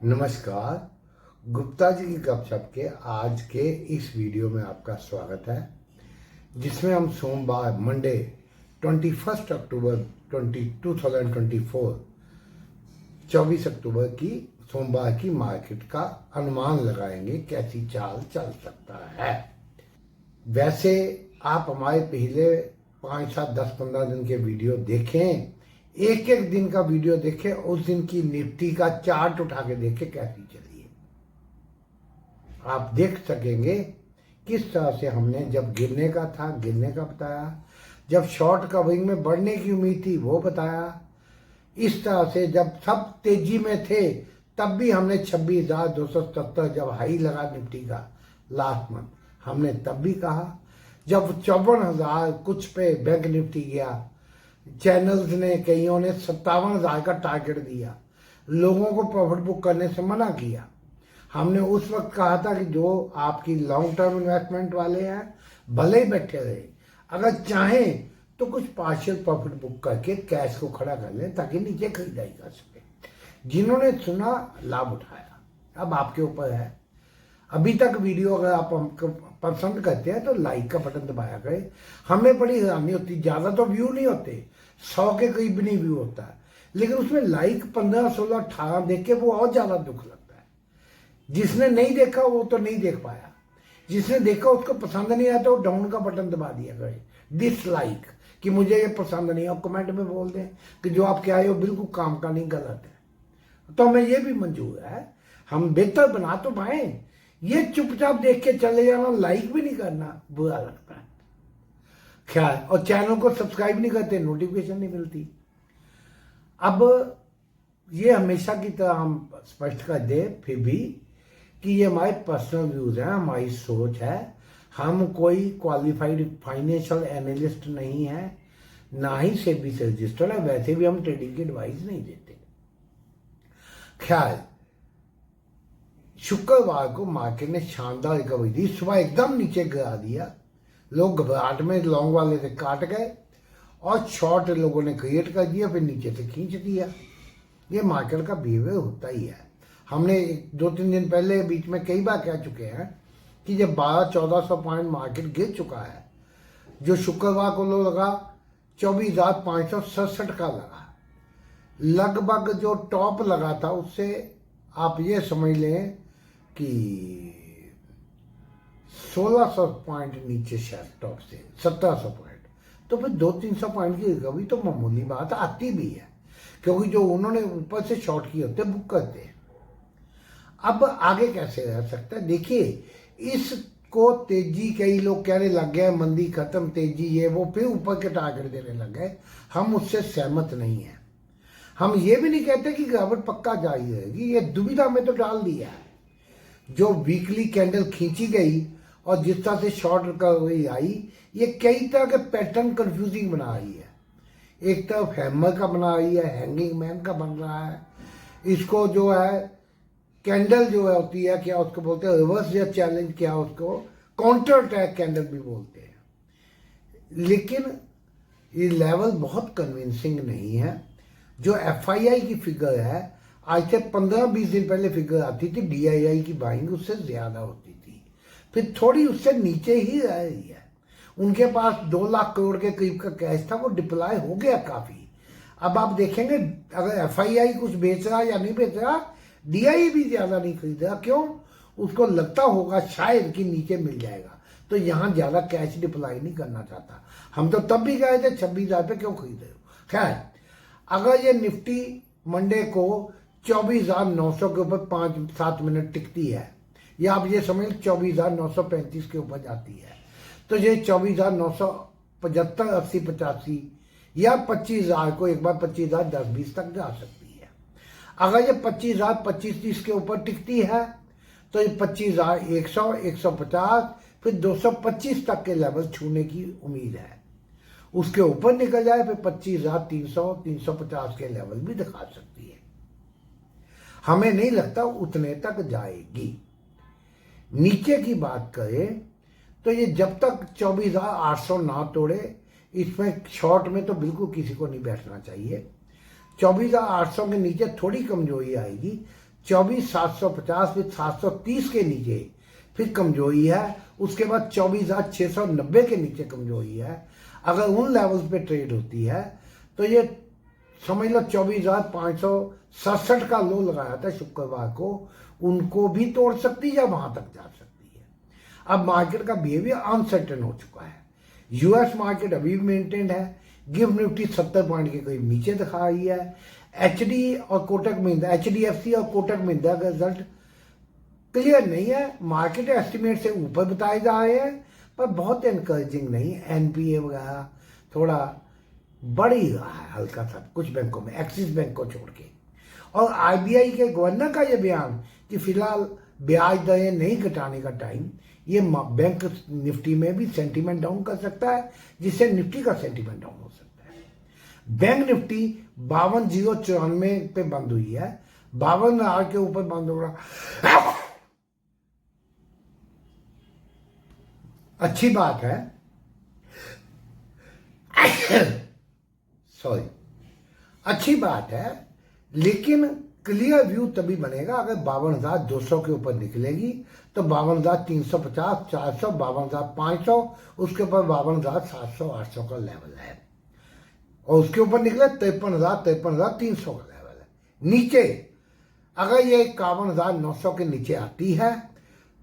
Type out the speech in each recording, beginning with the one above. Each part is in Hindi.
नमस्कार। गुप्ता जी की गपशप के आज के इस वीडियो में आपका स्वागत है, जिसमें हम सोमवार मंडे 21 अक्टूबर 2024 24 अक्टूबर की सोमवार की मार्केट का अनुमान लगाएंगे कैसी चाल चल सकता है। वैसे आप हमारे पहले 5, 7, 10, 15 दिन के वीडियो देखें, एक एक दिन का वीडियो देखें, उस दिन की निफ्टी का चार्ट उठा के देखें कैसी चली है। आप देख सकेंगे किस तरह से हमने जब गिरने का था गिरने का बताया, जब शॉर्ट कवरिंग में बढ़ने की उम्मीद थी वो बताया। इस तरह से जब सब तेजी में थे तब भी हमने 26,270 जब हाई लगा निफ्टी का लास्ट मंथ, हमने तब भी कहा। जब 54,000 कुछ पे बैंक निफ्टी गया, चैनल्स ने कईयों ने 57,000 का टारगेट दिया, लोगों को प्रॉफिट बुक करने से मना किया। हमने उस वक्त कहा था कि जो आपकी लॉन्ग टर्म इन्वेस्टमेंट वाले हैं भले ही बैठे रहे, अगर चाहें तो कुछ पार्शियल प्रॉफिट बुक करके कैश को खड़ा कर लें ताकि नीचे खरीदारी कर सके। जिन्होंने सुना लाभ उठाया, अब आपके ऊपर है। अभी तक वीडियो अगर आप हमको पसंद करते हैं तो लाइक का बटन दबाया करें। हमें बड़ी हैरानी होती, ज्यादा तो व्यू नहीं होते, 100 के करीब भी नहीं व्यू होता है, लेकिन उसमें लाइक 15, 16, 18 देख के वो और ज्यादा दुख लगता है। जिसने नहीं देखा वो तो नहीं देख पाया, जिसने देखा उसको पसंद नहीं आया तो डाउन का बटन दबा दिया करे, डिसलाइक, कि मुझे ये पसंद नहीं है। आप कमेंट में बोल दें कि जो आप क्या हो बिल्कुल काम का नहीं, गलत है, तो हमें ये भी मंजूर है। हम बेहतर बना तो पाए, ये चुपचाप देख के चले जाना, लाइक भी नहीं करना, बुरा लगता है। ख्याल और चैनल को सब्सक्राइब नहीं करते, नोटिफिकेशन नहीं मिलती। अब ये हमेशा की तरह हम स्पष्ट कर दे फिर भी कि ये हमारे पर्सनल व्यूज हैं, हमारी सोच है। हम कोई क्वालिफाइड फाइनेंशियल एनालिस्ट नहीं है, ना ही सेबी से रजिस्टर्ड है। वैसे भी हम ट्रेडिंग की एडवाइस नहीं देते। ख्याल शुक्रवार को मार्केट ने शानदार रिकवरी दी, सुबह एकदम नीचे गिरा दिया, लोग घबराहट में लॉन्ग वाले से काट गए और शॉर्ट लोगों ने क्रिएट कर दिया, फिर नीचे से खींच दिया। ये मार्केट का बिहेवियर होता ही है। हमने 2-3 दिन पहले बीच में कई बार कह चुके हैं कि जब 1200-1400 पॉइंट मार्केट गिर चुका है, जो शुक्रवार को लो लगा 24,567 का लगा, लगभग जो टॉप लगा था उससे आप ये समझ लें कि 1600 पॉइंट नीचे शायद टॉप से 1700 पॉइंट, तो फिर 200-300 पॉइंट की रिकवरी तो मामूली बात आती भी है, क्योंकि जो उन्होंने ऊपर से शॉर्ट किए होते बुक करते हैं। अब आगे कैसे रह सकता है, देखिए इसको तेजी, कई लोग कहने लग गए मंदी खत्म, तेजी ये वो, फिर ऊपर के टारगेट देने लग गए। हम उससे सहमत नहीं है। हम ये भी नहीं कहते कि गिरावट पक्का जारी रहेगी, ये दुविधा में तो डाल दिया है। जो वीकली कैंडल खींची गई और जिस तरह से शॉर्ट रिकवरी आई, ये कई तरह के पैटर्न कंफ्यूजिंग बना रही है। एक तरफ हैमर का बना रही है, हैंगिंग मैन का बन रहा है, इसको जो है कैंडल जो है होती है, क्या उसको बोलते हैं, रिवर्स या चैलेंज, क्या उसको काउंटर अटैक कैंडल भी बोलते हैं। लेकिन ये लेवल बहुत कन्विंसिंग नहीं है। जो FII की फिगर है, आज से 15-20 दिन पहले फिगर आती थी, DII की बाइंग उससे ज्यादा होती थी, फिर थोड़ी उससे नीचे ही रह रही है। उनके पास 2 लाख करोड़ के करीब का कैश था, वो डिप्लॉय हो गया काफी। अब आप देखेंगे अगर FII कुछ बेच रहा या नहीं बेच रहा, DII भी ज्यादा नहीं खरीद रहा। क्यों? उसको लगता होगा शायद कि नीचे मिल जाएगा, तो यहां ज्यादा कैश डिप्लॉय नहीं करना चाहता। हम तो तब भी गए थे 26,000 पे, क्यों खरीद रहे हो। खैर, अगर ये निफ्टी मंडे को 24,900 के ऊपर 5-7 मिनट टिकती है, या आप ये समझ 24,935 के ऊपर जाती है, तो ये 24,975, 80, 85 या 25,000 को एक बार 25,000 10-20 तक जा सकती है। अगर ये 25,000 25-30 के ऊपर टिकती है तो ये 25,100, 150, फिर 225 तक के लेवल छूने की उम्मीद है। उसके ऊपर निकल जाए फिर 25,300, 350 के लेवल भी दिखा सकती है। हमें नहीं लगता उतने तक जाएगी। नीचे की बात करें तो ये जब तक 24,800 ना तोड़े, इसमें शॉर्ट में तो बिल्कुल किसी को नहीं बैठना चाहिए। 24,800 के नीचे थोड़ी कमजोरी आएगी, 24,750, फिर 730 के नीचे फिर कमजोरी है, उसके बाद 24,690 के नीचे कमजोरी है। अगर उन लेवल्स पे ट्रेड होती है तो ये समझ लो 24,567 का लो लगाया था शुक्रवार को, उनको भी तोड़ सकती है या वहां तक जा सकती है। अब मार्केट का बिहेवियर अनसर्टेन हो चुका है। यूएस मार्केट अभी भी मेंटेन है। गिफ्ट निफ्टी 70 पॉइंट के करीब नीचे दिखा रही है। एचडी और कोटक महिंद्रा, एचडीएफसी और कोटक महिंद्रा का रिजल्ट क्लियर नहीं है। मार्केट एस्टिमेट से ऊपर बताए जा रहे हैं पर बहुत एनकरेजिंग नहीं। एनपीए वगैरह थोड़ा बढ़ ही रहा है हल्का सा कुछ बैंकों में, एक्सिस बैंक को छोड़ के। और आरबीआई के गवर्नर का ये बयान कि फिलहाल ब्याज दरें नहीं घटाने का टाइम, ये बैंक निफ्टी में भी सेंटीमेंट डाउन कर सकता है, जिससे निफ्टी का सेंटीमेंट डाउन हो सकता है। बैंक निफ्टी 52,094 पे बंद हुई है, 52,000 के ऊपर बंद हो रहा। अच्छी बात है, सॉरी, अच्छी बात है, लेकिन क्लियर व्यू तभी बनेगा अगर 52,200 के ऊपर निकलेगी। तो 52,350, 400, 52,500, उसके ऊपर 52,700, 800 का लेवल है। और उसके ऊपर निकले 53,000, 53,300 का लेवल है। नीचे अगर ये 51,900 के नीचे आती है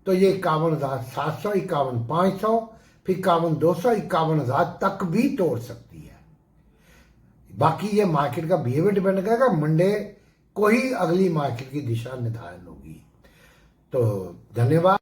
तो ये 51,700, 51,500, फिर 51,200, 51,000 तक भी तोड़ सकती है। बाकी ये मार्केट का बिहेवियर डिपेंड करेगा। मंडे को ही अगली मार्केट की दिशा निर्धारण होगी। तो धन्यवाद।